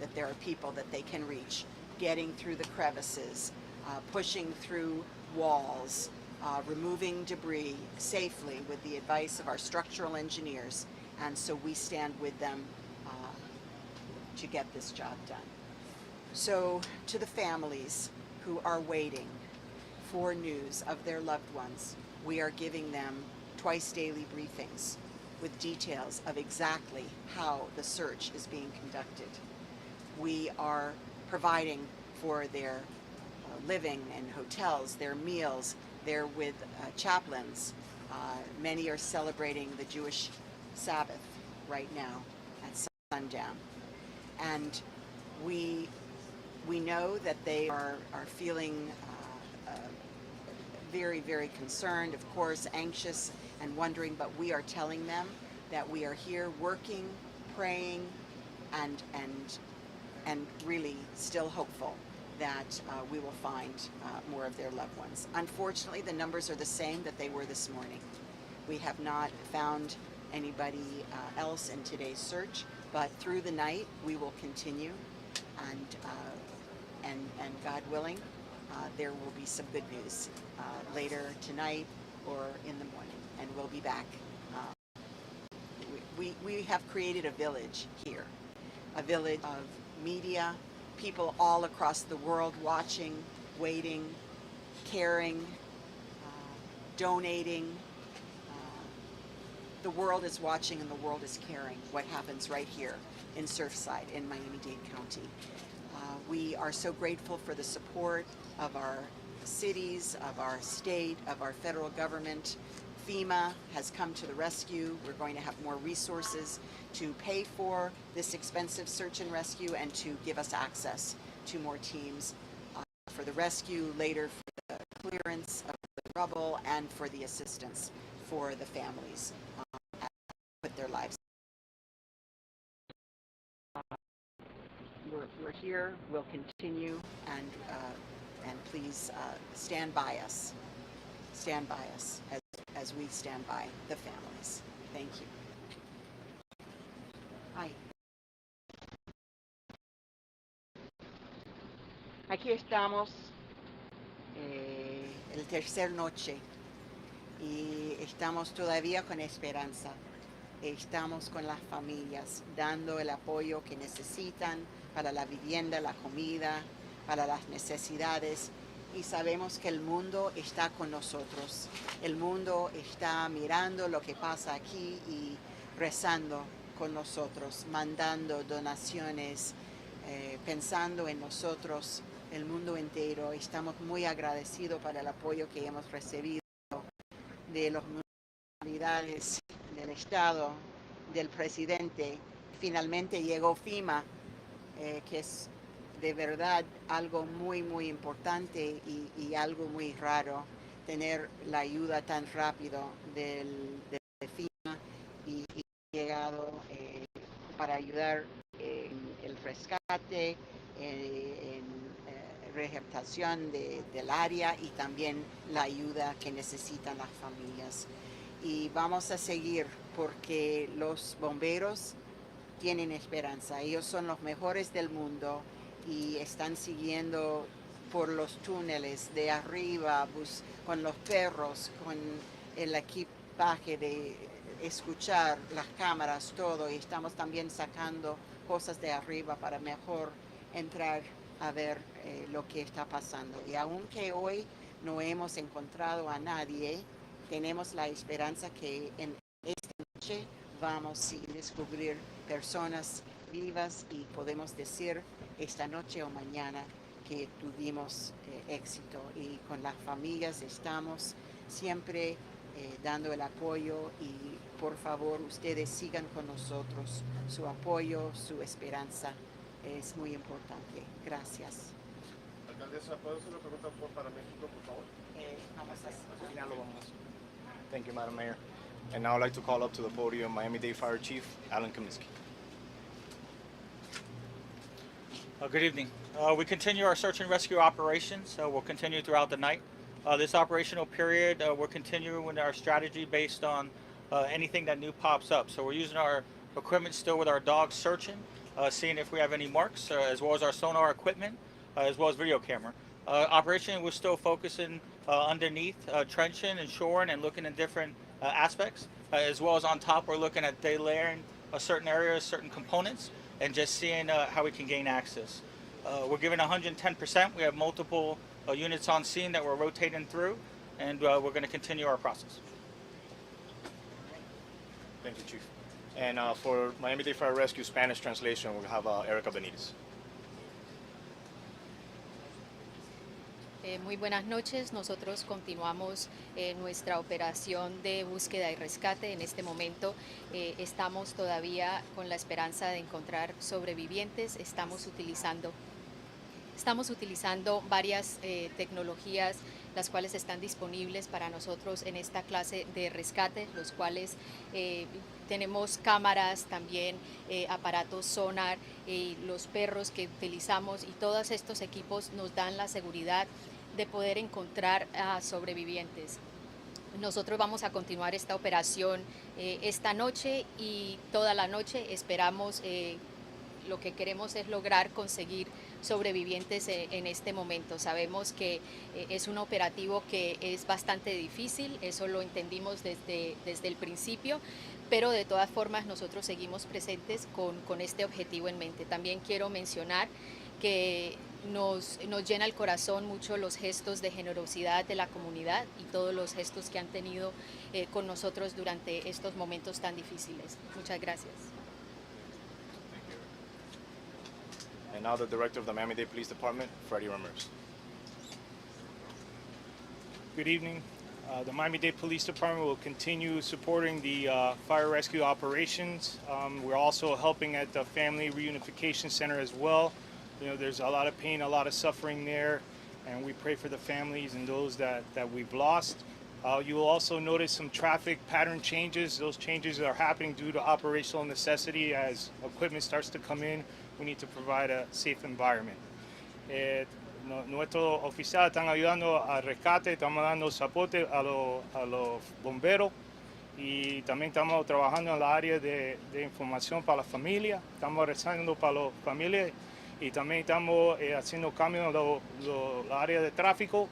that there are people that they can reach, getting through the crevices, pushing through walls, removing debris safely with the advice of our structural engineers. And so we stand with them to get this job done. So to the families who are waiting for news of their loved ones, we are giving them twice daily briefings with details of exactly how the search is being conducted. We are providing for their living in hotels, their meals. They're with chaplains. Many are celebrating the Jewish Sabbath right now at sundown. And we know that they are feeling very, very concerned, of course, anxious and wondering, but we are telling them that we are here working, praying, and really still hopeful that we will find more of their loved ones. Unfortunately, the numbers are the same that they were this morning. We have not found anybody else in today's search, but through the night we will continue, and God willing, there will be some good news later tonight or in the morning, and we'll be back. We have created a village here, a village of media, people all across the world watching, waiting, caring, donating. The world is watching and the world is caring what happens right here in Surfside in Miami-Dade County. We are so grateful for the support of our cities, of our state, of our federal government. FEMA has come to the rescue. We're going to have more resources to pay for this expensive search and rescue and to give us access to more teams for the rescue, later for the clearance of the rubble, and for the assistance for the families that put their lives. We're here, we'll continue, and please stand by us. Stand by us as we stand by the families. Thank you. Hi. Aquí estamos, el tercer noche, y estamos todavía con esperanza. Estamos con las familias, dando el apoyo que necesitan para la vivienda, la comida, para las necesidades. Y sabemos que el mundo está con nosotros. El mundo está mirando lo que pasa aquí y rezando con nosotros, mandando donaciones, pensando en nosotros, el mundo entero. Estamos muy agradecidos para el apoyo que hemos recibido de las autoridades del Estado, del presidente. Finalmente llegó FEMA, que es de verdad algo muy, muy importante y algo muy raro, tener la ayuda tan rápido de FEMA y llegado para ayudar en el rescate, en rehabilitación del área y también la ayuda que necesitan las familias. Y vamos a seguir porque los bomberos tienen esperanza. Ellos son los mejores del mundo y están siguiendo por los túneles de arriba, con los perros, con el equipaje de escuchar las cámaras, todo. Y estamos también sacando cosas de arriba para mejor entrar a ver lo que está pasando. Y aunque hoy no hemos encontrado a nadie, tenemos la esperanza que en esta noche vamos a descubrir personas vivas y podemos decir esta noche o mañana que tuvimos éxito. Y con las familias estamos siempre dando el apoyo y por favor ustedes sigan con nosotros. Su apoyo, su esperanza es muy importante. Gracias. Alcaldesa, ¿puedo hacer una pregunta para México, por favor? Thank you, Madam Mayor. And now I'd like to call up to the podium Miami-Dade Fire Chief Alan Kaminsky. Good evening. We continue our search and rescue operations. We'll continue throughout the night. This operational period, we're continuing with our strategy based on anything that new pops up. So we're using our equipment still with our dogs searching. seeing if we have any marks, as well as our sonar equipment, as well as video camera. Operation, we're still focusing underneath, trenching and shoring and looking at different aspects, as well as on top we're looking at delayering certain areas, certain components, and just seeing how we can gain access. We're giving 110%. We have multiple units on scene that we're rotating through, and we're going to continue our process. Thank you, Chief. And for Miami-Dade Fire Rescue Spanish translation, we'll have Erica Benitez. Muy buenas noches. Nosotros continuamos nuestra operación de búsqueda y rescate. En este momento estamos todavía con la esperanza de encontrar sobrevivientes. Estamos utilizando varias tecnologías, las cuales están disponibles para nosotros en esta clase de rescate, los cuales tenemos cámaras, también aparatos sonar, los perros que utilizamos, y todos estos equipos nos dan la seguridad de poder encontrar a sobrevivientes. Nosotros vamos a continuar esta operación esta noche y toda la noche. Esperamos, lo que queremos es lograr conseguir sobrevivientes en este momento. Sabemos que es un operativo que es bastante difícil, eso lo entendimos desde el principio, pero de todas formas nosotros seguimos presentes con este objetivo en mente. También quiero mencionar que nos llena el corazón mucho los gestos de generosidad de la comunidad y todos los gestos que han tenido con nosotros durante estos momentos tan difíciles. Muchas gracias. And now the Director of the Miami-Dade Police Department, Freddie Ramirez. Good evening. The Miami-Dade Police Department will continue supporting the fire rescue operations. We're also helping at the Family Reunification Center as well. You know, there's a lot of pain, a lot of suffering there, and we pray for the families and those that we've lost. You will also notice some traffic pattern changes. Those changes are happening due to operational necessity. As equipment starts to come in, we need to provide a safe environment. Nuestros oficiales están ayudando al rescate, estamos dando soporte a los bomberos, y también estamos trabajando en la área de información para la familia. Estamos rezando para las familias, y también estamos haciendo cambios en la área de tráfico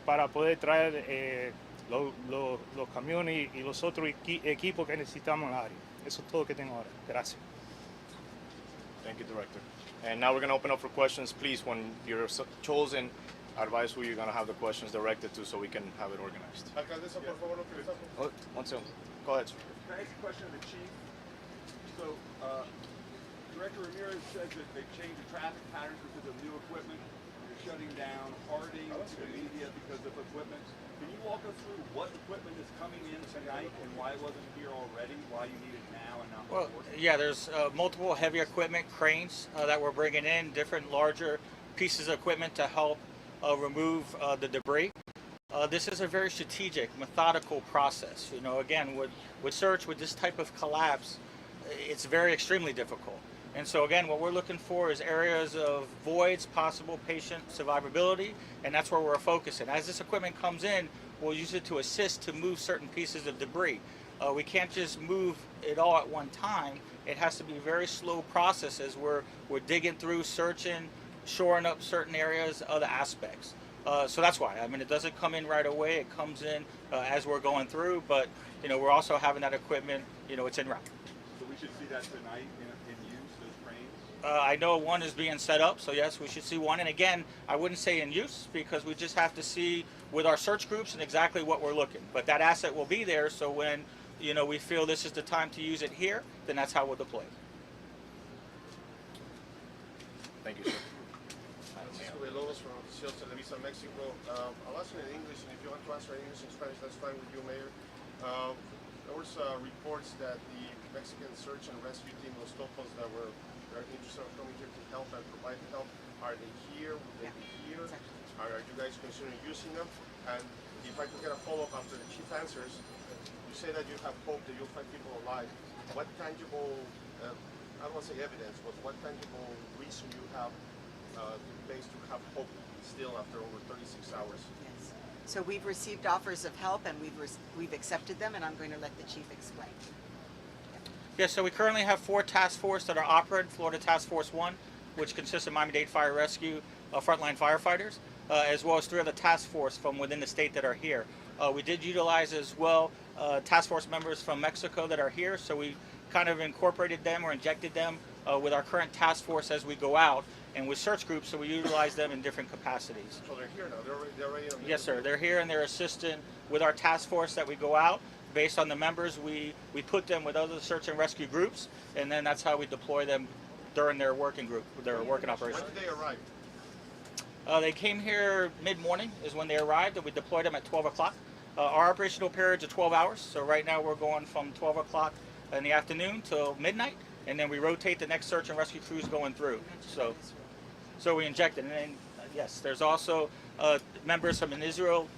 para poder traer los camiones y los otros equipos que necesitamos en la área. Eso es todo lo que tengo ahora. Gracias. Thank you, Director. And now we're going to open up for questions. Please, when you're chosen, advise who you're going to have the questions directed to so we can have it organized. Alcaldesa, por favor, autorizamos. Oh, one second. Go ahead, sir. Can I ask a question of the chief? So, Director Ramirez says that they've changed the traffic patterns because of new equipment. You're shutting down Harding to the media because of equipment. Can you walk us through what equipment is coming in tonight and why it wasn't here already? Why you need it now and not Well, before? yeah, there's multiple heavy equipment cranes that we're bringing in, different larger pieces of equipment to help remove the debris. This is a very strategic, methodical process. You know, again, with search, with this type of collapse, it's very extremely difficult. And so again, what we're looking for is areas of voids, possible patient survivability, and that's where we're focusing. As this equipment comes in, we'll use it to assist to move certain pieces of debris. We can't just move it all at one time. It has to be very slow processes where we're digging through, searching, shoring up certain areas, other aspects. So that's why. I mean, it doesn't come in right away. It comes in as we're going through, but you know, we're also having that equipment, you know, it's en route. So we should see that tonight in use, those cranes? I know one is being set up, so yes, we should see one. And again, I wouldn't say in use because we just have to see with our search groups and exactly what we're looking. But that asset will be there, so when you know we feel this is the time to use it here, then that's how we'll deploy it. Thank you, sir. Francisco Villalobos from Cielo Televisa, Mexico. I'll answer in English, and if you want to answer in English and Spanish, that's fine with you, Mayor. There was reports that the Mexican search and rescue team, Los Topos, that were interested in coming here to help and provide help. Are they here? Will they be here? Are you guys considering using them? And if I could get a follow-up after the chief answers, you say that you have hope that you'll find people alive. What tangible, I don't want to say evidence, but what tangible reason you have based to have hope still after over 36 hours? Yes. So we've received offers of help, and we've accepted them, and I'm going to let the chief explain. Yeah, so we currently have 4 task force that are operating. Florida Task Force 1, which consists of Miami-Dade Fire Rescue frontline firefighters, as well as 3 other task force from within the state that are here. We did utilize as well task force members from Mexico that are here, so we kind of incorporated them or injected them with our current task force as we go out, and with search groups, so we utilize them in different capacities. So they're here now. They're already on the Yes, sir. They're here and they're assisting with our task force that we go out. Based on the members, we put them with other search and rescue groups, and then that's how we deploy them during their working group, their working operation. When did they arrive? They came here mid-morning is when they arrived, and we deployed them at 12 o'clock. Our operational periods are 12 hours, so right now we're going from 12 o'clock in the afternoon till midnight, and then we rotate the next search and rescue crews going through. So we inject it, and then, yes, there's also members from an Israel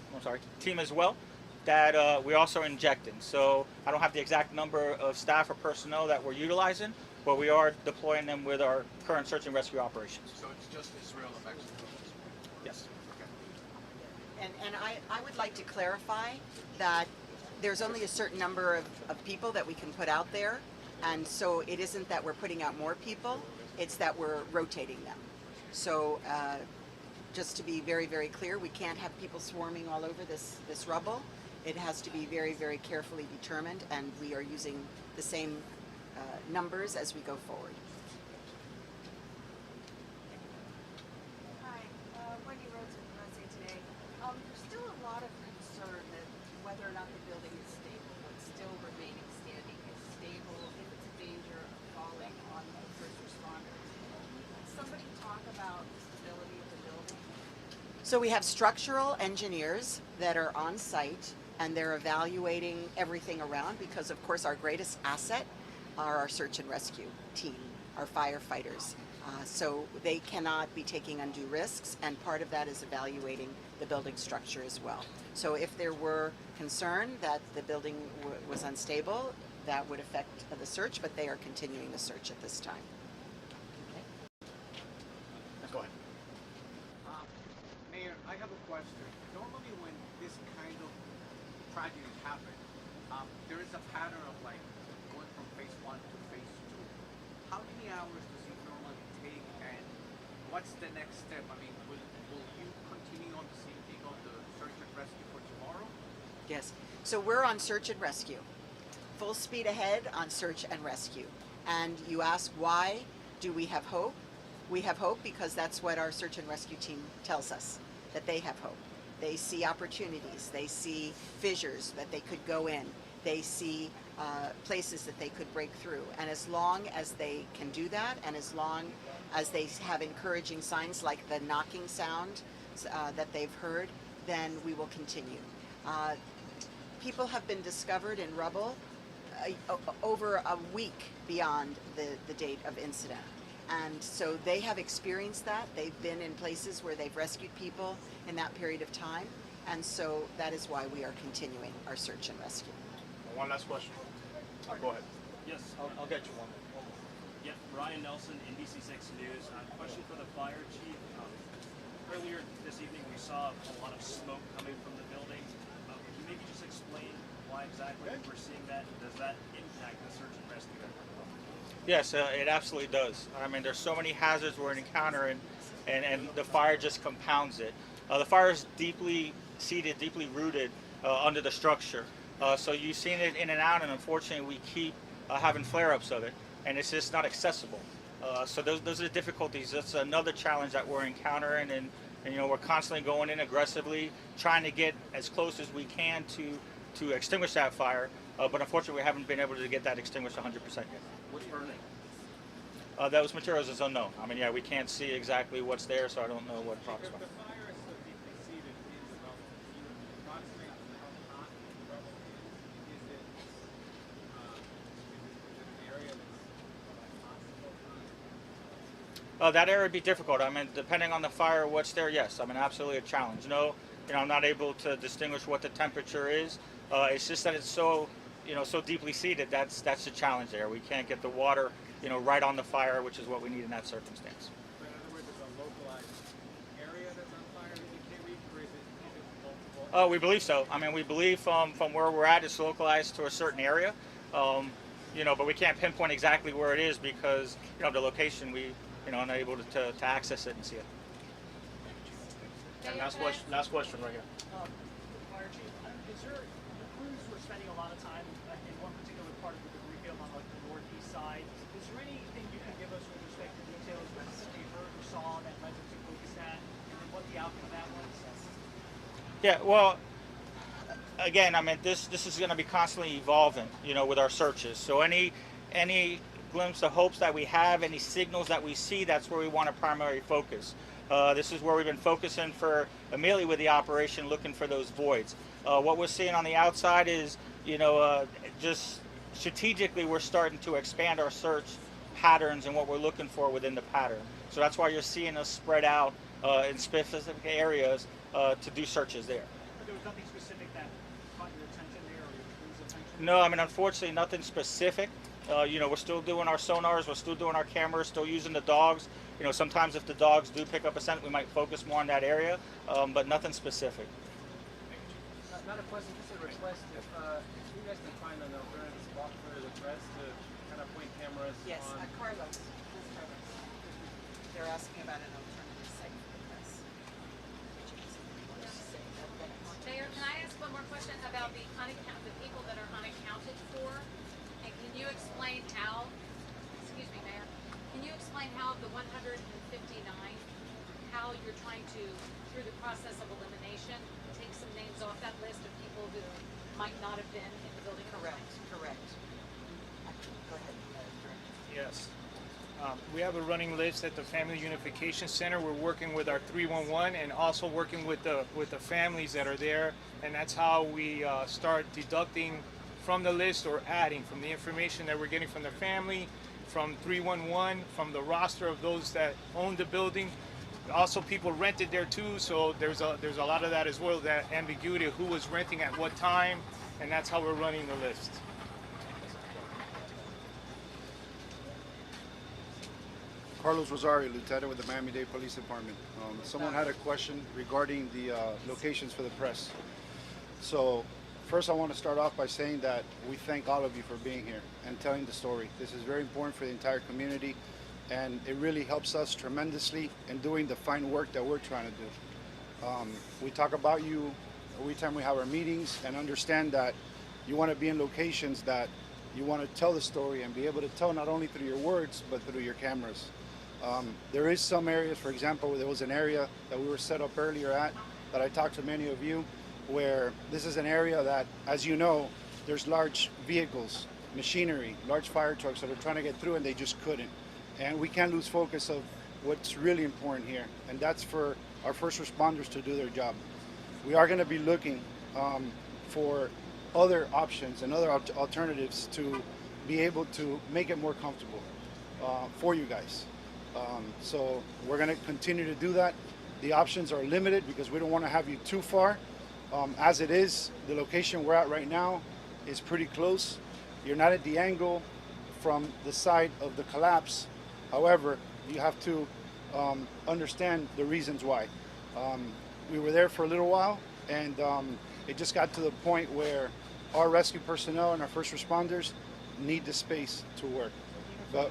team as well that we also injecting. So I don't have the exact number of staff or personnel that we're utilizing, but we are deploying them with our current search and rescue operations. So it's just Israel and Mexico? Yes. And I would like to clarify that there's only a certain number of people that we can put out there, and so it isn't that we're putting out more people, it's that we're rotating them. So just to be very, very clear, we can't have people swarming all over this rubble. It has to be very, very carefully determined, and we are using the same numbers as we go forward. Hi, Wendy Rhodes with USA Today. There's still a lot of concern that whether or not the building is stable, but still remaining standing is stable, if it's a danger of falling on the first responders. Can somebody talk about the stability of the building? So we have structural engineers that are on site, and they're evaluating everything around, because of course our greatest asset are our search and rescue team, our firefighters. So they cannot be taking undue risks, and part of that is evaluating the building structure as well. So if there were concern that the building was unstable, that would affect the search, but they are continuing the search at this time. Go ahead. Mayor, I have a question. Normally when this kind of tragedies happen, there is a pattern of like going from phase 1 to phase 2. How many hours does it normally take, and what's the next step? I mean, will you continue on the same thing on the search and rescue for tomorrow? Yes. So we're on search and rescue. Full speed ahead on search and rescue. And you ask, why do we have hope? We have hope because that's what our search and rescue team tells us, that they have hope. They see opportunities. They see fissures that they could go in. They see places that they could break through. And as long as they can do that, and as long as they have encouraging signs like the knocking sound that they've heard, then we will continue. People have been discovered in rubble over a week beyond the date of incident. And so they have experienced that. They've been in places where they've rescued people in that period of time. And so that is why we are continuing our search and rescue. One last question. Go ahead. Yes, I'll get you one. yeah, Ryan Nelson, NBC 6 News. Question for the fire chief. Earlier this evening we saw a lot of smoke coming from the building. Could you maybe just explain why exactly we're seeing that? Does that impact the search and rescue effort? Yes, it absolutely does. I mean, there's so many hazards we're encountering, and the fire just compounds it. The fire is deeply seated, deeply rooted under the structure. So you've seen it in and out, and unfortunately we keep having flare-ups of it, and it's just not accessible. So those are the difficulties. That's another challenge that we're encountering, and you know, we're constantly going in aggressively, trying to get as close as we can to extinguish that fire, but unfortunately we haven't been able to get that extinguished 100% yet. What's burning? Those materials is unknown. I mean, yeah, we can't see exactly what's there, so I don't know what products. The fire is so deeply seated in the rubble. Can you approximate how hot the rubble is? Is it an area that's hot? That area would be difficult. I mean, depending on the fire, what's there, yes. I mean, absolutely a challenge. No, you know, I'm not able to distinguish what the temperature is. It's just that it's so, you know, so deeply seated. That's the challenge there. We can't get the water, you know, right on the fire, which is what we need in that circumstance. In other words, it's a localized area that's on fire that you can't reach, or is it multiple? We believe so. I mean, we believe from where we're at, it's localized to a certain area. You but we can't pinpoint exactly where it is because, the location, we, unable to access it and see it. And last question right here. Fire Chief, is there, the crews were spending a lot of time in one particular part of the debris field on like the northeast side. Is there anything you can give us with respect to details of what you heard or saw that led them to focus that, and then what the outcome of that was? Yeah, well, again, this is going to be constantly evolving, with our searches. So any glimpse of hopes that we have, any signals that we see, that's where we want to primary focus. This is where we've been focusing immediately with the operation, looking for those voids. What we're seeing on the outside is, just strategically we're starting to expand our search patterns and what we're looking for within the pattern. So that's why you're seeing us spread out in specific areas to do searches there. But there was nothing specific that caught your attention there or your crew's attention? No, unfortunately, nothing specific. We're still doing our sonars, we're still doing our cameras, still using the dogs. Sometimes if the dogs do pick up a scent, we might focus more on that area, but nothing specific. Not a question, just a request. If you guys can find an alternative spot for the press to kind of point cameras Yes, on. Carlos. They're asking about an alternative site for the press. Mayor, can I ask one more question about the people that are unaccounted for? And can you explain how, excuse me, Mayor, can you explain how of the 159, how you're trying to, through the process of elimination, take some names off that list of people who might not have been in the building? Correct. Go ahead, Director. Yes. We have a running list at the Family Unification Center. We're working with our 311 and also working with the families that are there, and that's how we start deducting from the list or adding from the information that we're getting from the family, from 311, from the roster of those that own the building. Also, people rented there too, so there's a lot of that as well, that ambiguity of who was renting at what time, and that's how we're running the list. Carlos Rosario, Lieutenant with the Miami-Dade Police Department. Someone had a question regarding the locations for the press. So first I want to start off by saying that we thank all of you for being here and telling the story. This is very important for the entire community, and it really helps us tremendously in doing the fine work that we're trying to do. We talk about you every time we have our meetings, and understand that you want to be in locations that you want to tell the story and be able to tell not only through your words but through your cameras. There is some areas, for example, there was an area that we were set up earlier at that I talked to many of you, where this is an area that, as you know, there's large vehicles, machinery, large fire trucks that are trying to get through, and they just couldn't. And we can't lose focus of what's really important here, and that's for our first responders to do their job. We are going to be looking for other options and other alternatives to be able to make it more comfortable for you guys. So we're going to continue to do that. The options are limited because we don't want to have you too far. As it is, the location we're at right now is pretty close. You're not at the angle from the side of the collapse. However, you have to understand the reasons why. We were there for a little while, and it just got to the point where our rescue personnel and our first responders need the space to work. But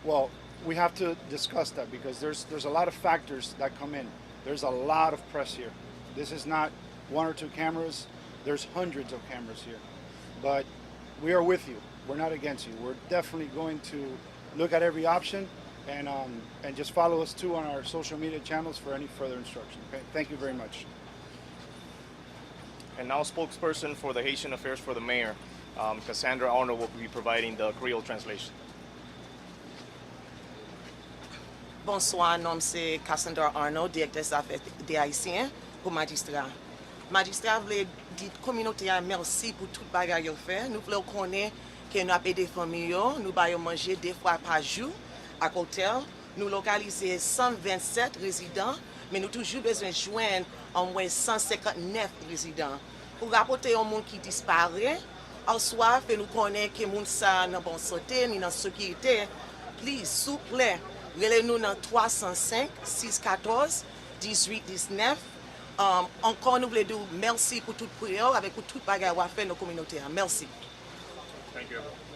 well, we have to discuss that because there's a lot of factors that come in. There's a lot of press here. This is not one or two cameras. There's hundreds of cameras here. But we are with you. We're not against you. We're definitely going to look at every option, and just follow us too on our social media channels for any further instruction. Okay? Thank you very much. And now spokesperson for the Haitian Affairs for the Mayor, Cassandra Arnold, will be providing the Creole translation. Bonsoir, nom c'est Cassandra Arnold, directrice d'affaires des Haïtiens pour magistrat. Magistrat voulait dire communauté a merci pour tout bagage yo fait. Nous voulons connaître que nous avons aidé famille yo, nous baillons manger 2 fois par jour à hôtel. Nous localisons 127 résidents, mais nous toujours besoin de joindre au moins 159 résidents. Pour rapporter un monde qui disparaît, en soir, nous connaissons que monde ça dans bonne santé, ni dans sécurité. Please, s'il vous plaît, relez-nous dans 305 614 18 19 Encore nous voulons dire merci pour toute prière avec pour toute bagarre à faire dans la communauté. Merci. Thank you.